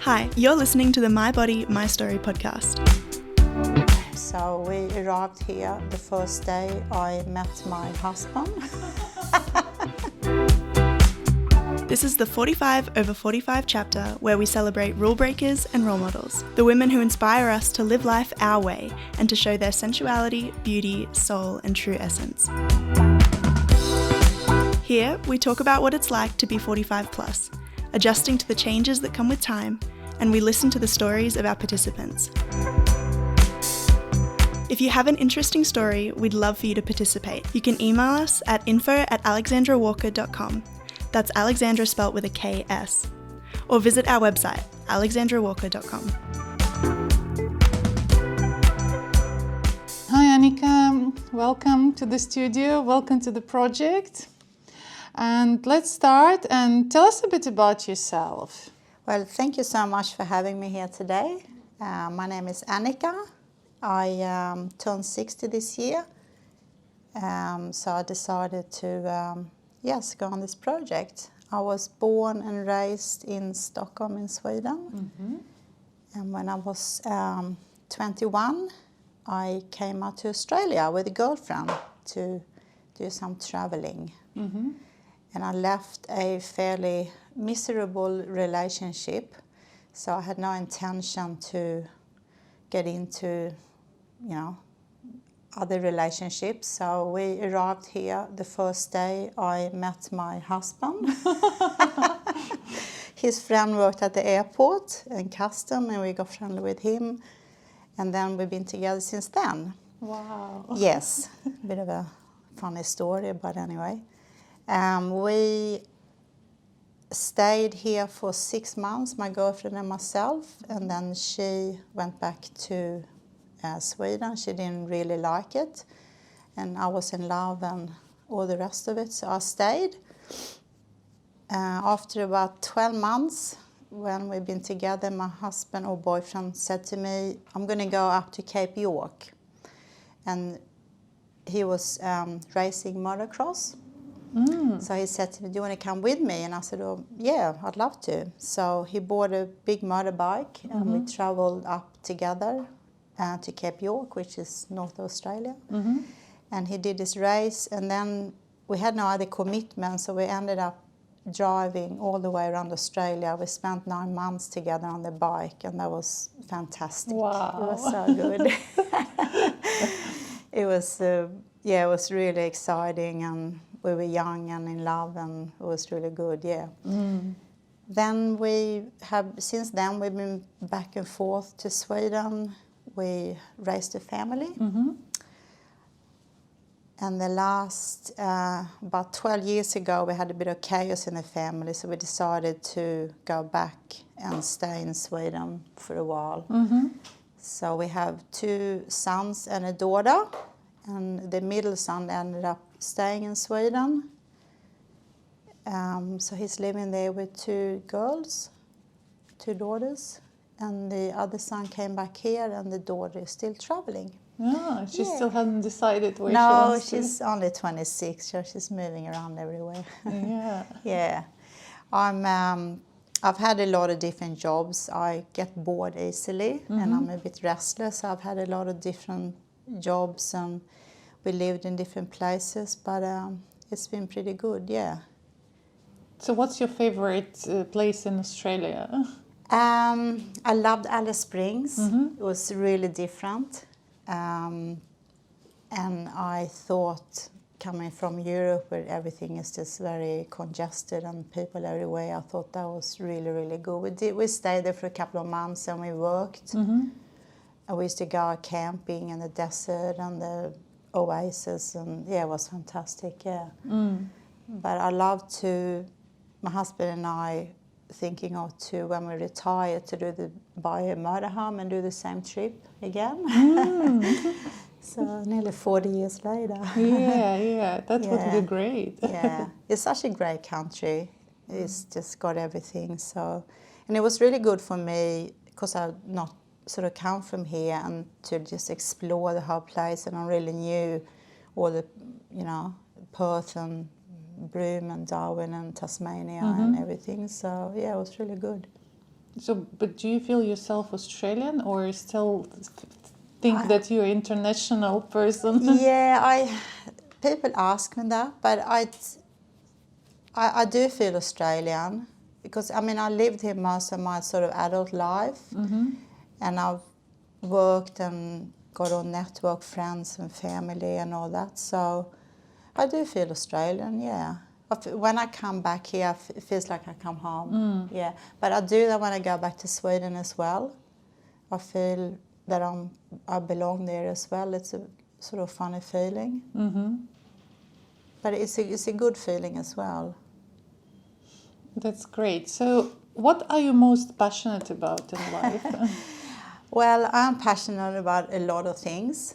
Hi, you're listening to the My Body, My Story podcast. So we arrived here the first day I met my husband. This is the 45 over 45 chapter where we celebrate rule breakers and role models, the women who inspire us to live life our way and to show their sensuality, beauty, soul, and true essence. Here, we talk about what it's like to be 45 plus, adjusting to the changes that come with time, and we listen to the stories of our participants. If you have an interesting story, we'd love for you to participate. You can email us at info@alexandrawalker.com. That's Alexandra spelt with a K-S. Or visit our website, alexandrawalker.com. Hi Annika, welcome to the studio, welcome to the project. And let's start and tell us a bit about yourself. Well, thank you so much for having me here today. My name is Annika. I turned 60 this year. So I decided to go on this project. I was born and raised in Stockholm in Sweden. Mm-hmm. And when I was 21, I came out to Australia with a girlfriend to do some traveling. Mm-hmm. And I left a fairly miserable relationship, so I had no intention to get into, other relationships. So we arrived here the first day I met my husband. His friend worked at the airport in custom, and we got friendly with him. And then we've been together since then. Wow. Yes, a bit of a funny story, but anyway. We stayed here for 6 months, my girlfriend and myself, and then she went back to Sweden. She didn't really like it, and I was in love and all the rest of it, so I stayed. After about 12 months, when we've been together, my husband or boyfriend said to me, I'm going to go up to Cape York. And he was racing motocross. So he said to me, do you want to come with me? And I said, oh, yeah, I'd love to. So he bought a big motorbike, and we traveled up together to Cape York, which is North Australia. Mm-hmm. And he did this race, and then we had no other commitment, so we ended up driving all the way around Australia. We spent 9 months together on the bike, and that was fantastic. Wow. It was so good. It was really exciting, and we were young and in love, and it was really good, yeah. Mm. Then since then we've been back and forth to Sweden. We raised a family. Mm-hmm. And the last, about 12 years ago, we had a bit of chaos in the family, so we decided to go back and stay in Sweden for a while. Mm-hmm. So we have 2 sons and a daughter, and the middle son ended up staying in Sweden. So he's living there with 2 girls, 2 daughters, and the other son came back here, and the daughter is still traveling. Oh, she still hasn't decided where she wants to. No, she's only 26, so she's moving around everywhere. Yeah. Yeah. I've had a lot of different jobs. I get bored easily, and I'm a bit restless. I've had a lot of different jobs, and we lived in different places, but it's been pretty good, yeah. So what's your favorite place in Australia? I loved Alice Springs. Mm-hmm. It was really different. And I thought, coming from Europe where everything is just very congested and people everywhere, I thought that was really, really good. We stayed there for a couple of months, and we worked. Mm-hmm. And we used to go camping in the desert and the oasis, and it was fantastic, yeah. Mm. But I love to, my husband and I, thinking of when we retire to buy a motorhome and do the same trip again. Mm. So nearly 40 years later. Yeah, that would be great. Yeah, it's such a great country. It's just got everything. So, and it was really good for me because I not sort of come from here and to just explore the whole place, and I really knew all the, Perth and Broome and Darwin and Tasmania and everything. So yeah, it was really good. So, but do you feel yourself Australian or still think that you're an international person? Yeah, people ask me that, but I do feel Australian because I mean I lived here most of my sort of adult life, and I've worked and got on network friends and family and all that. So I do feel Australian, yeah. When I come back here, it feels like I come home. Yeah, but I do that when I go back to Sweden as well. I feel that I belong there as well. It's a sort of funny feeling. But it's a good feeling as well. That's great. So, what are you most passionate about in life? Well, I'm passionate about a lot of things,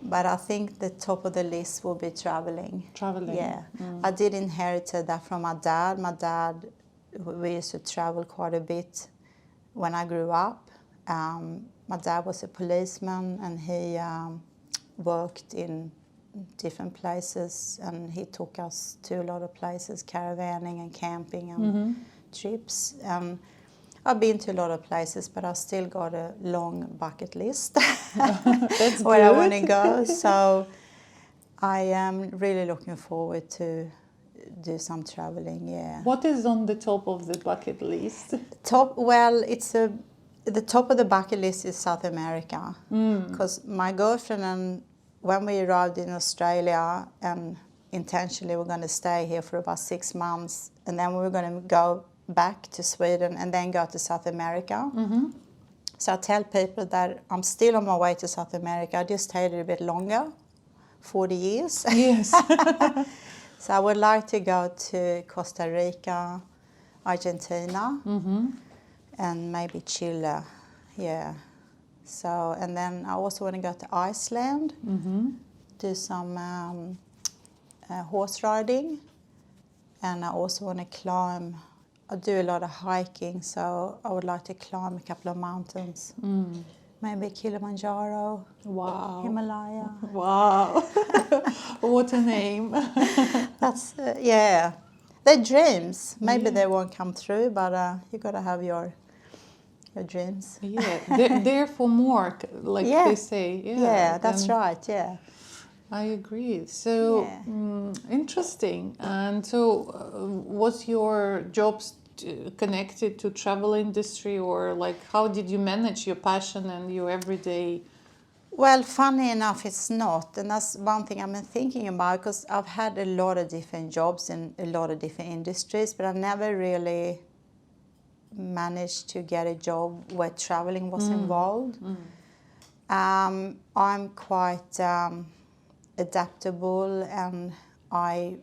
but I think the top of the list will be traveling. Traveling. Yeah, I did inherit that from my dad. My dad, we used to travel quite a bit when I grew up. My dad was a policeman, and he worked in different places, and he took us to a lot of places, caravanning and camping and trips. I've been to a lot of places, but I've still got a long bucket list That's where I good. want to go. So I am really looking forward to do some traveling. Yeah. What is on the top of the bucket list? The top of the bucket list is South America, because my girlfriend and when we arrived in Australia, and intentionally we're going to stay here for about 6 months, and then we were going to go back to Sweden and then go to South America. So I tell people that I'm still on my way to South America. I just stayed a bit longer, 40 years. Yes. So I would like to go to Costa Rica, Argentina, and maybe Chile. Yeah. So, and then I also want to go to Iceland, do some horse riding, and I also want to climb. I do a lot of hiking, so I would like to climb a couple of mountains. Maybe Kilimanjaro, Wow. Himalaya. Wow. What a name. That's, yeah. They're dreams. Maybe they won't come through, but you got to have your dreams. Yeah, they're for more, like they say. Yeah, that's right, yeah. I agree. So, interesting. And so, was your jobs connected to travel industry, or like how did you manage your passion and your everyday? Well, funny enough, it's not, and that's one thing I've been thinking about, because I've had a lot of different jobs in a lot of different industries, but I never really managed to get a job where traveling was involved. I'm quite adaptable, and I'll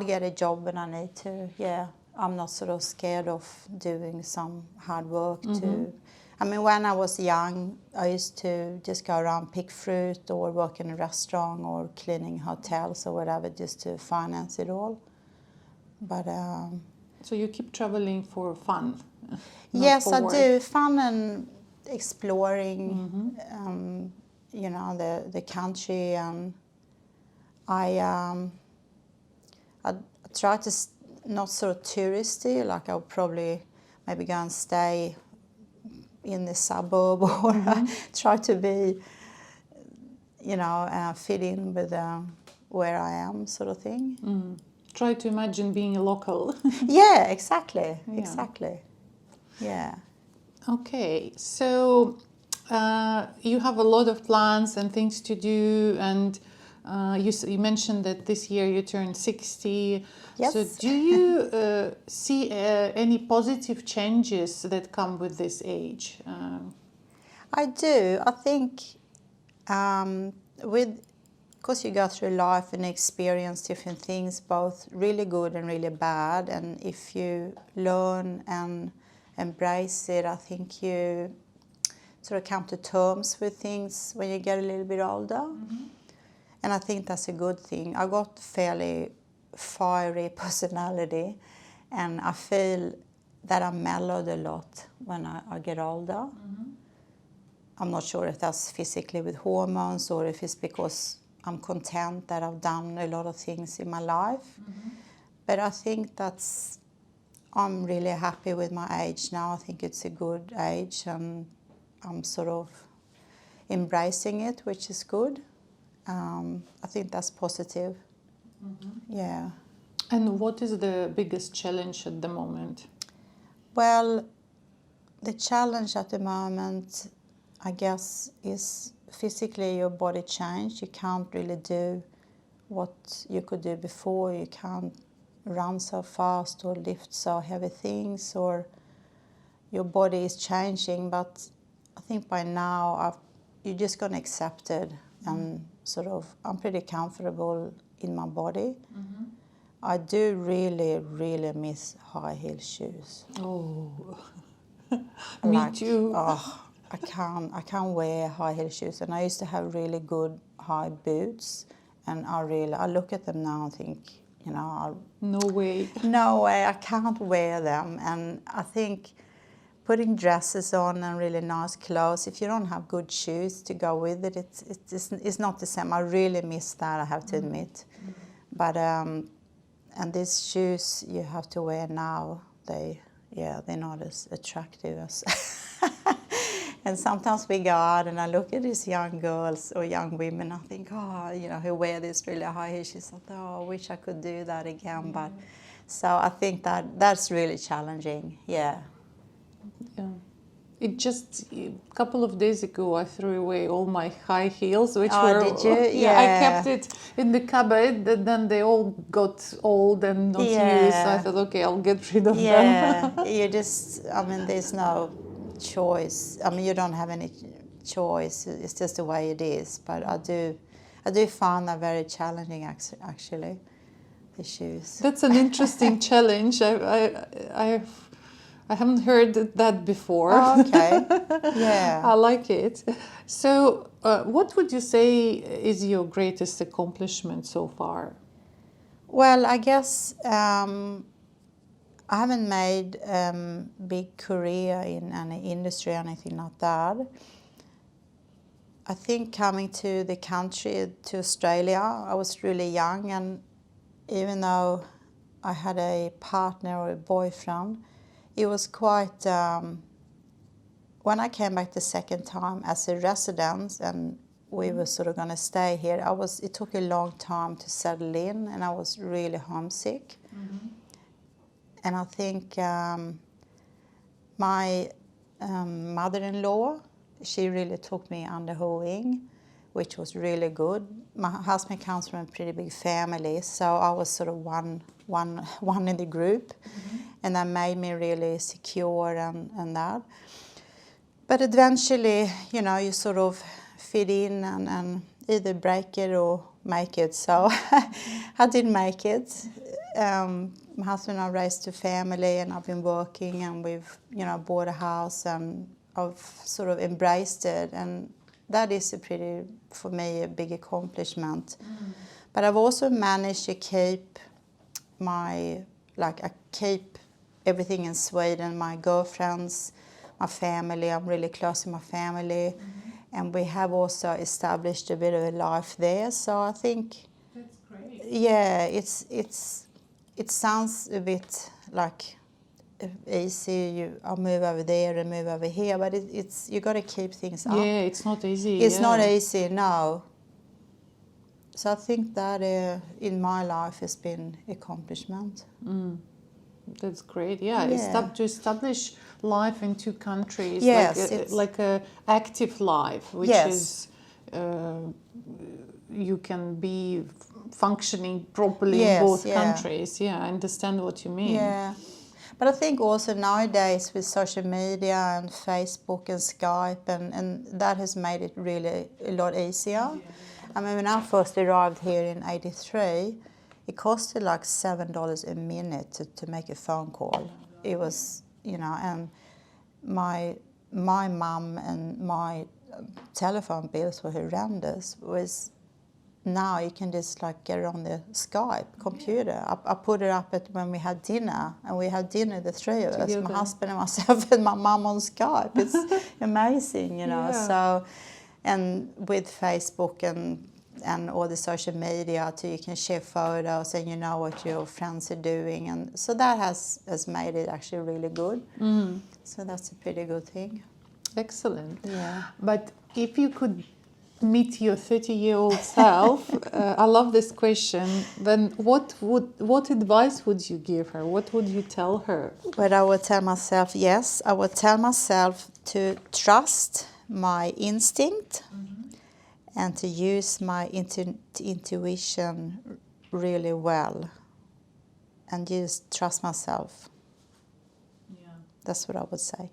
get a job when I need to. Yeah, I'm not sort of scared of doing some hard work to. I mean, when I was young, I used to just go around, pick fruit, or work in a restaurant, or cleaning hotels or whatever, just to finance it all. But so you keep traveling for fun? Yes, for I work. do. Fun and exploring, the country, and I try to not sort of touristy. Like I'll probably maybe go and stay in the suburb, or try to be, fit in with where I am, sort of thing. Try to imagine being a local. Yeah, exactly. Yeah. Okay, so you have a lot of plans and things to do, and you mentioned that this year you turned 60. Yes. So do you see any positive changes that come with this age? I do. I think because you go through life and experience different things, both really good and really bad, and if you learn and embrace it, I think you sort of come to terms with things when you get a little bit older. And I think that's a good thing. I got fairly fiery personality, and I feel that I mellowed a lot when I get older. I'm not sure if that's physically with hormones, or if it's because I'm content that I've done a lot of things in my life. But I think that's I'm really happy with my age now. I think it's a good age, and I'm sort of embracing it, which is good. I think that's positive. Yeah. And what is the biggest challenge at the moment? Well, the challenge at the moment, I guess, is physically your body change. You can't really do what you could do before. You can't run so fast or lift so heavy things, or your body is changing. But I think by now you're just going to accept it, and sort of I'm pretty comfortable in my body. I do really, really miss high heel shoes. Oh, me too. Oh, I can't wear high heel shoes, and I used to have really good high boots, and I look at them now and think, No way. no way, I can't wear them. And I think putting dresses on and really nice clothes, if you don't have good shoes to go with it, it's not the same. I really miss that, I have to admit. But and these shoes you have to wear now, they're not as attractive as. And sometimes we go out and I look at these young girls or young women, I think, who wear these really high heel shoes. I thought, I wish I could do that again. But so I think that's really challenging. Yeah. It just a couple of days ago I threw away all my high heels, which Oh, were did you? yeah, I kept it in the cupboard. Then they all got old and not used. So I thought, okay, I'll get rid of them. Yeah, there's no choice. You don't have any choice. It's just the way it is. But I do find that very challenging, actually, the shoes. That's an interesting challenge. I haven't heard that before. Oh, okay. Yeah. I like it. So, what would you say is your greatest accomplishment so far? Well, I guess I haven't made big career in any industry or anything like that. I think coming to the country, to Australia, I was really young, and even though I had a partner or a boyfriend, it was quite, when I came back the second time as a resident and we were sort of going to stay here, it took a long time to settle in, and I was really homesick. And I think my mother-in-law, she really took me under her wing, which was really good. My husband comes from a pretty big family, so I was sort of one in the group, and that made me really secure and that. But eventually, you sort of fit in and either break it or make it. So I did make it. My husband and I raised a family, and I've been working, and we've bought a house, and I've sort of embraced it, and that is for me a big accomplishment. But I've also managed to keep I keep everything in Sweden, my girlfriends, my family. I'm really close to my family, and we have also established a bit of a life there. So I think that's great. Yeah, it sounds a bit like easy. I'll move over there and move over here, but it's you got to keep things up. Yeah, it's not easy. It's not easy, no. So I think that in my life has been accomplishment. That's great. Yeah, to establish life in two countries, yes, like a active life, which is you can be functioning properly in both countries. Yeah, I understand what you mean. Yeah. But I think also nowadays with social media and Facebook and Skype, and that has made it really a lot easier. When I first arrived here in '83, it costed like $7 a minute to make a phone call. It was, and my mum and my telephone bills were horrendous. Now you can just get on the Skype computer. I put it up when we had dinner, and we had dinner, the three of us, my husband and myself and my mum on Skype. It's amazing, So, and with Facebook and and all the social media, so you can share photos and you know what your friends are doing, and so that has made it actually really good. So that's a pretty good thing. Excellent. Yeah. But if you could meet your 30-year-old self, I love this question, then what advice would you give her? What would you tell her? But I would tell myself, yes, I would tell myself to trust my instinct and to use my intuition really well, and just trust myself. Yeah. That's what I would say.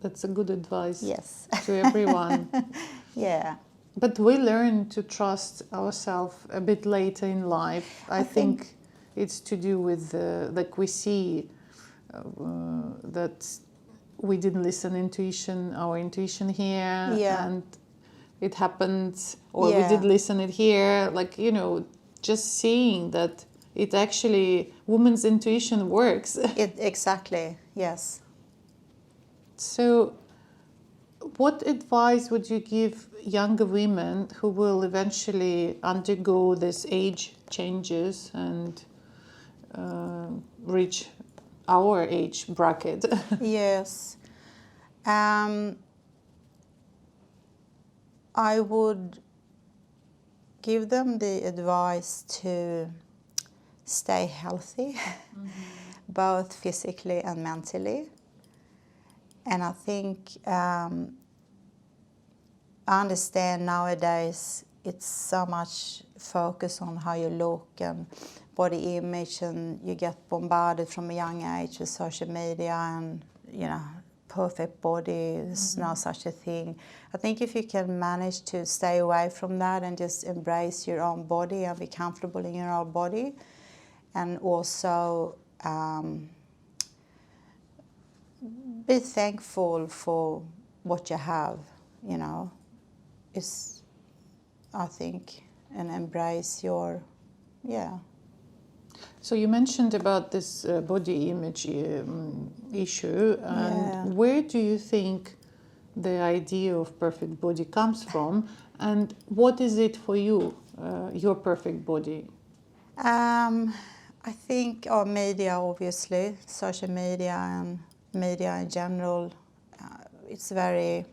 That's a good advice. Yes. To everyone. Yeah. But we learn to trust ourselves a bit later in life. I think it's to do with, like we see that we didn't listen our intuition here, Yeah. and it happened, or we Yeah. did listen it here, like, just seeing that it actually, women's intuition works. Exactly, yes. So what advice would you give younger women who will eventually undergo this age changes and reach our age bracket? Yes. I would give them the advice to stay healthy, both physically and mentally. And I think I understand nowadays it's so much focus on how you look and body image, and you get bombarded from a young age with social media and, perfect body, there's no such a thing. I think if you can manage to stay away from that and just embrace your own body and be comfortable in your own body, and also be thankful for what you have, is, I think, and embrace your, So you mentioned about this body image issue, and where do you think the idea of perfect body comes from, and what is it for you, your perfect body? I think our media, obviously, social media and media in general, it's very,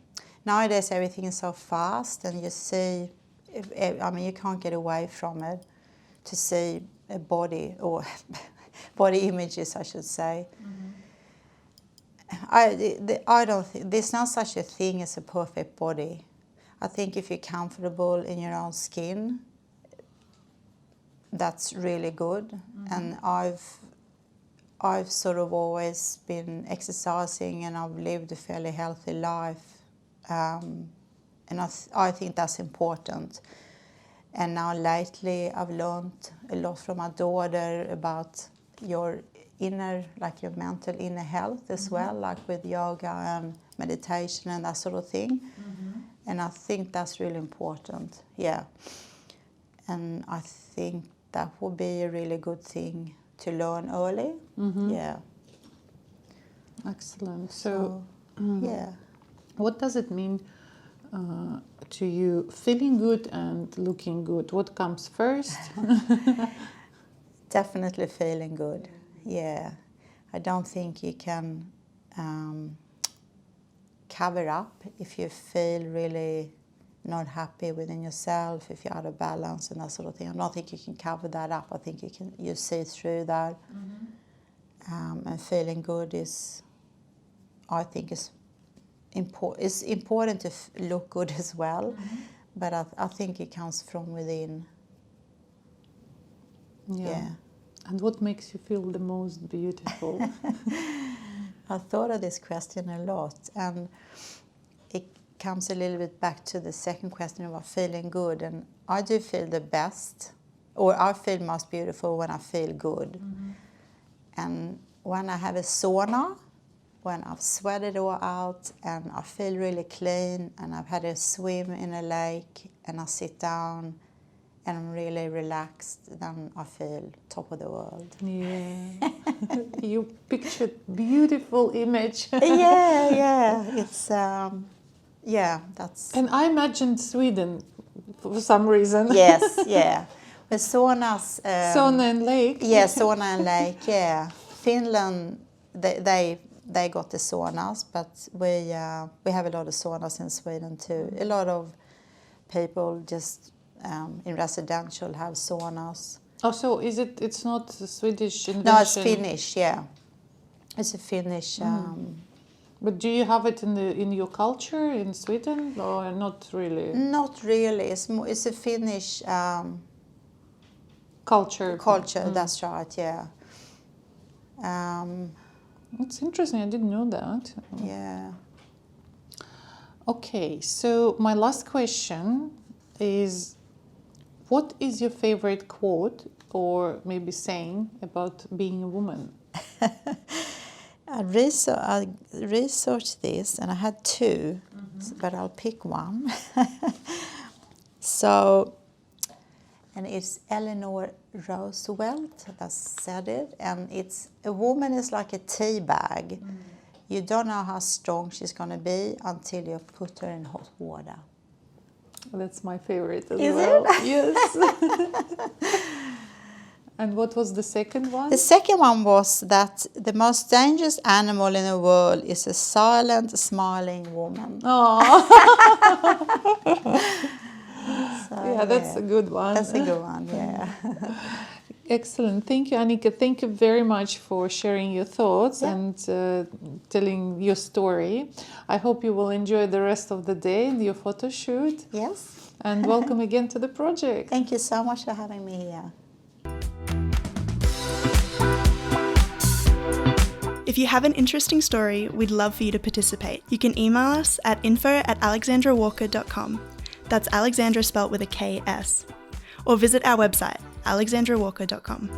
nowadays everything is so fast, and you see, you can't get away from it, to see a body, or body images, I should say. I don't think, there's not such a thing as a perfect body. I think if you're comfortable in your own skin, that's really good. And I've sort of always been exercising, and I've lived a fairly healthy life, and I think that's important. And now lately I've learned a lot from my daughter about your inner, like your mental inner health as well, like with yoga and meditation and that sort of thing. And I think that's really important, and I think that would be a really good thing to learn early. Excellent. So what does it mean to you, feeling good and looking good? What comes first? Definitely feeling good. I don't think you can cover up if you feel really not happy within yourself, if you're out of balance and that sort of thing. I don't think you can cover that up. I think you see through that. And feeling good is, I think, is important. It's important to look good as well, but I think it comes from within. And what makes you feel the most beautiful? I thought of this question a lot, and it comes a little bit back to the second question about feeling good. And I do feel the best, or I feel most beautiful when I feel good. And when I have a sauna, when I've sweated all out and I feel really clean, and I've had a swim in a lake and I sit down and I'm really relaxed, then I feel top of the world. You pictured beautiful image. It's that's. And I imagined Sweden for some reason. Yes, yeah. But saunas... Sauna and lake. Yeah, sauna and lake, yeah. Finland, they got the saunas, but we have a lot of saunas in Sweden too. A lot of people just in residential have saunas. Oh, so it's not a Swedish invention? No, it's Finnish, yeah. It's a Finnish... But do you have it in your culture in Sweden, or not really? Not really. It's a Finnish Culture. That's right, yeah. It's interesting. I didn't know that. Yeah. Okay, so my last question is, what is your favorite quote or maybe saying about being a woman? I researched this and I had two, but I'll pick one. So, and it's Eleanor Roosevelt that said it, and it's, a woman is like a tea bag. You don't know how strong she's going to be until you put her in hot water. That's my favorite as Is well. it? Yes. And what was the second one? The second one was that the most dangerous animal in the world is a silent, smiling woman. Oh. So, Yeah, that's a good one. That's a good one, yeah. Excellent. Thank you, Annika. Thank you very much for sharing your thoughts and telling your story. I hope you will enjoy the rest of the day and your photo shoot. Yes. And welcome again to the project. Thank you so much for having me here. If you have an interesting story, we'd love for you to participate. You can email us at info@alexandrawalker.com. That's Alexandra spelt with a KS. Or visit our website, alexandrawalker.com.